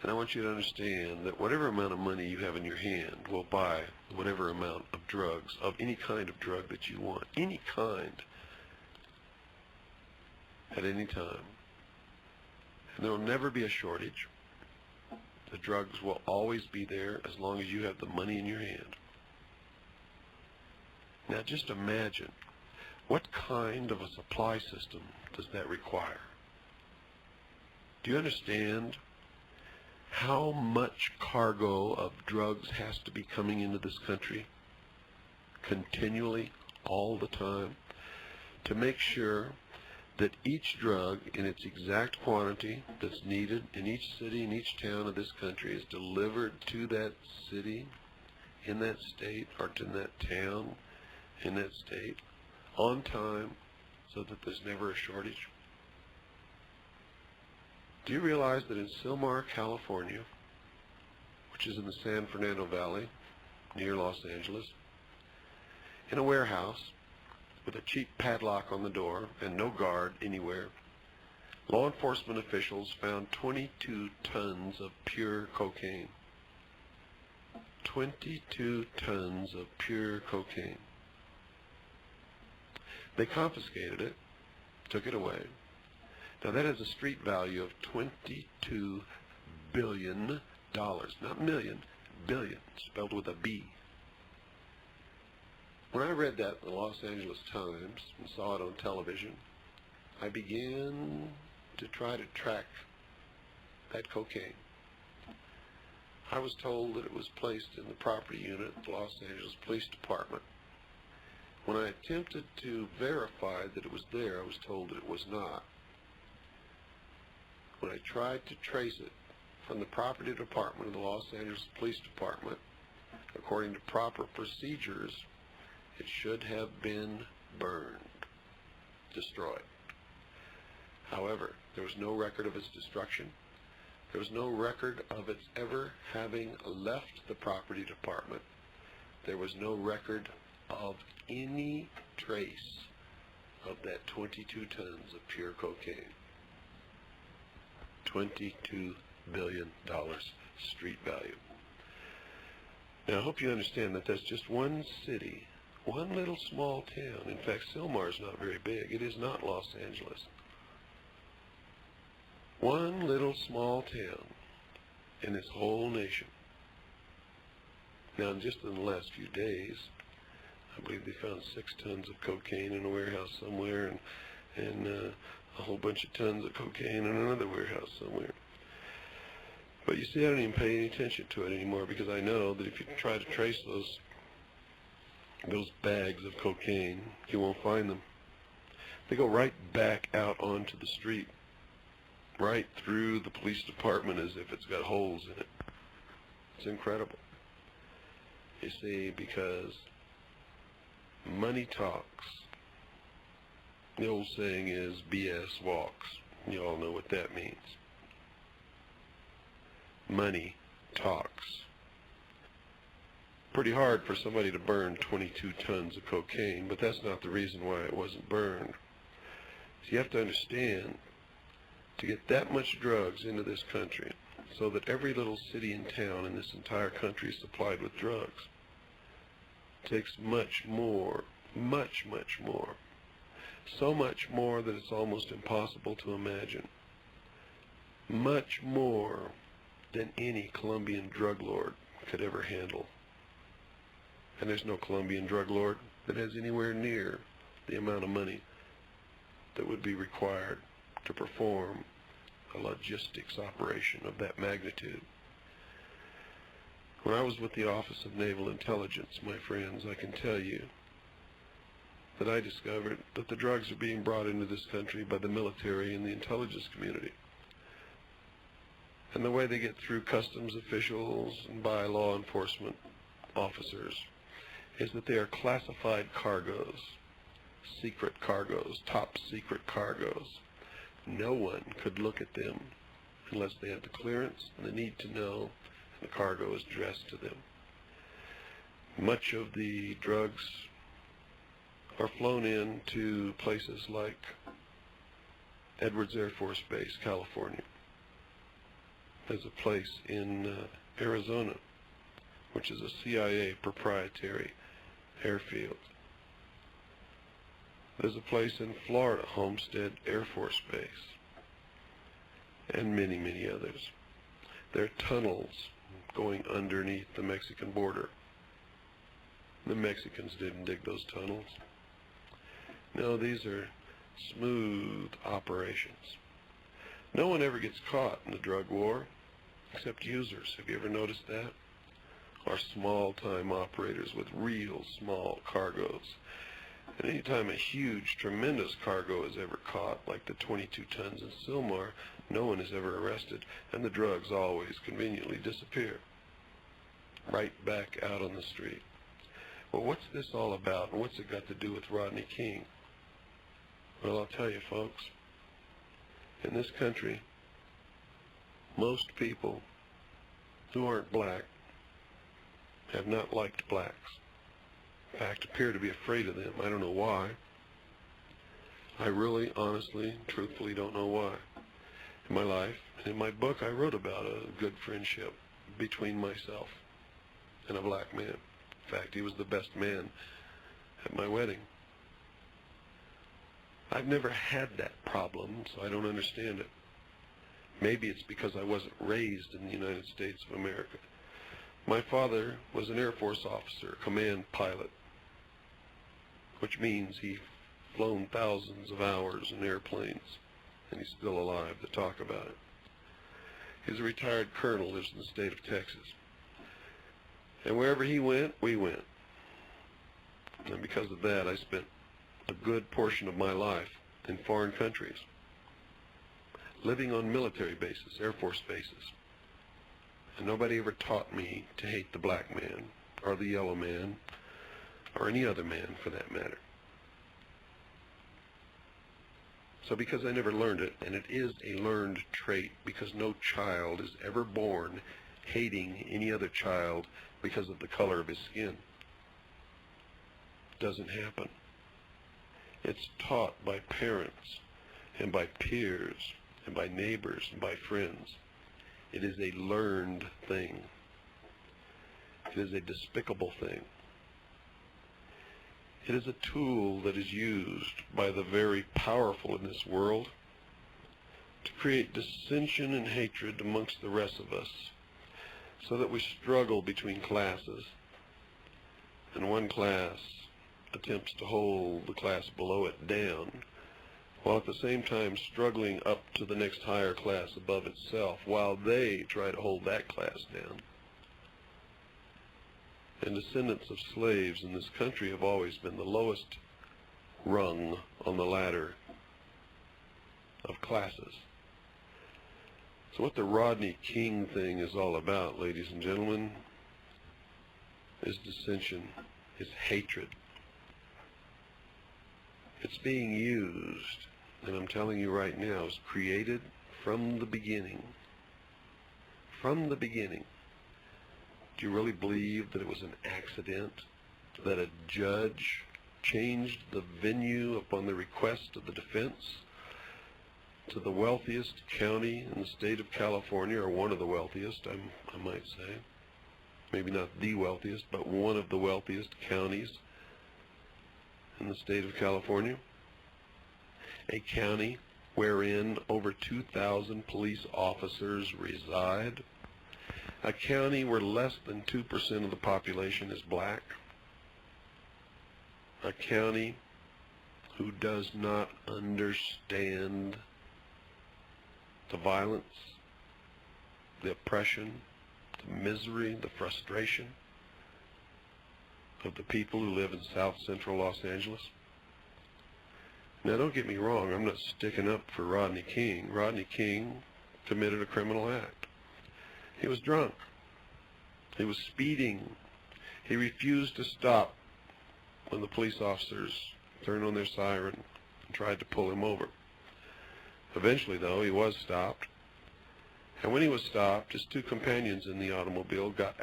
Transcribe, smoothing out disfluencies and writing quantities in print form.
And I want you to understand that whatever amount of money you have in your hand will buy whatever amount of drugs, of any kind of drug that you want, any kind, at any time. And there will never be a shortage. The drugs will always be there as long as you have the money in your hand. Now just imagine, what kind of a supply system does that require? Do you understand how much cargo of drugs has to be coming into this country continually, all the time, to make sure that each drug in its exact quantity that's needed in each city, in each town of this country is delivered to that city, in that state, or to that town, in that state, on time, so that there's never a shortage? Do you realize that in Sylmar, California, which is in the San Fernando Valley, near Los Angeles, in a warehouse with a cheap padlock on the door and no guard anywhere, law enforcement officials found 22 tons of pure cocaine. 22 tons of pure cocaine. They confiscated it, took it away. Now that has a street value of $22 billion, not million, billion, spelled with a B. When I read that in the Los Angeles Times and saw it on television, I began to try to track that cocaine. I was told that it was placed in the property unit at the Los Angeles Police Department. When I attempted to verify that it was there, I was told that it was not. When I tried to trace it from the property department of the Los Angeles Police Department, according to proper procedures, it should have been burned, destroyed. However, there was no record of its destruction. There was no record of its ever having left the property department. There was no record of any trace of that 22 tons of pure cocaine. $22 billion street value. Now I hope you understand that that's just one city, one little small town. In fact, Sylmar is not very big. It is not Los Angeles. One little small town in this whole nation. Now just in the last few days, I believe they found 6 tons of cocaine in a warehouse somewhere, and a whole bunch of tons of cocaine in another warehouse somewhere. But you see, I don't even pay any attention to it anymore, because I know that if you try to trace those bags of cocaine, you won't find them. They go right back out onto the street, right through the police department as if it's got holes in it. It's incredible. You see, because money talks. The old saying is BS walks. You all know what that means. Money talks. Pretty hard for somebody to burn 22 tons of cocaine, but that's not the reason why it wasn't burned. So you have to understand, to get that much drugs into this country, so that every little city and town in this entire country is supplied with drugs, takes much more, much, much more. So much more that it's almost impossible to imagine. Much more than any Colombian drug lord could ever handle. And there's no Colombian drug lord that has anywhere near the amount of money that would be required to perform a logistics operation of that magnitude. When I was with the Office of Naval Intelligence, my friends, I can tell you that I discovered that the drugs are being brought into this country by the military and the intelligence community. And the way they get through customs officials and by law enforcement officers is that they are classified cargoes, secret cargoes, top secret cargoes. No one could look at them unless they had the clearance and the need to know, and the cargo is addressed to them. Much of the drugs are flown in to places like Edwards Air Force Base, California. There's a place in Arizona, which is a CIA proprietary airfield. There's a place in Florida, Homestead Air Force Base, and many, many others. There are tunnels going underneath the Mexican border. The Mexicans didn't dig those tunnels. No, these are smooth operations. No one ever gets caught in the drug war, except users. Have you ever noticed that? Or small-time operators with real small cargoes. And anytime a huge, tremendous cargo is ever caught, like the 22 tons in Sylmar, no one is ever arrested, and the drugs always conveniently disappear. Right back out on the street. Well, what's this all about, and what's it got to do with Rodney King? Well, I'll tell you, folks. In this country, most people who aren't black have not liked blacks. In fact, appear to be afraid of them. I don't know why. I really, honestly, truthfully don't know why. In my life, and in my book, I wrote about a good friendship between myself and a black man. In fact, he was the best man at my wedding. I've never had that problem, so I don't understand it. Maybe it's because I wasn't raised in the United States of America. My father was an Air Force officer, command pilot, which means he's flown thousands of hours in airplanes, and he's still alive to talk about it. He's a retired colonel, lives in the state of Texas. And wherever he went, we went. And because of that, I spent a good portion of my life in foreign countries, living on military bases, Air Force bases. And nobody ever taught me to hate the black man, or the yellow man, or any other man for that matter. So because I never learned it, and it is a learned trait, because no child is ever born hating any other child because of the color of his skin. It doesn't happen. It's taught by parents, and by peers, and by neighbors, and by friends. It is a learned thing. It is a despicable thing. It is a tool that is used by the very powerful in this world to create dissension and hatred amongst the rest of us, so that we struggle between classes, and one class attempts to hold the class below it down, while at the same time struggling up to the next higher class above itself, while they try to hold that class down. And descendants of slaves in this country have always been the lowest rung on the ladder of classes. So what the Rodney King thing is all about, ladies and gentlemen, is dissension, is hatred. It's being used, and I'm telling you right now, is created from the beginning. From the beginning. Do you really believe that it was an accident that a judge changed the venue upon the request of the defense to the wealthiest county in the state of California, or one of the wealthiest, I might say? Maybe not the wealthiest, but one of the wealthiest counties in the state of California, a county wherein over 2,000 police officers reside, a county where less than 2% of the population is black, a county who does not understand the violence, the oppression, the misery, the frustration of the people who live in South Central Los Angeles. Now, don't get me wrong, I'm not sticking up for Rodney King. Rodney King committed a criminal act. He was drunk. He was speeding. He refused to stop when the police officers turned on their siren and tried to pull him over. Eventually, though, he was stopped. And when he was stopped, his two companions in the automobile got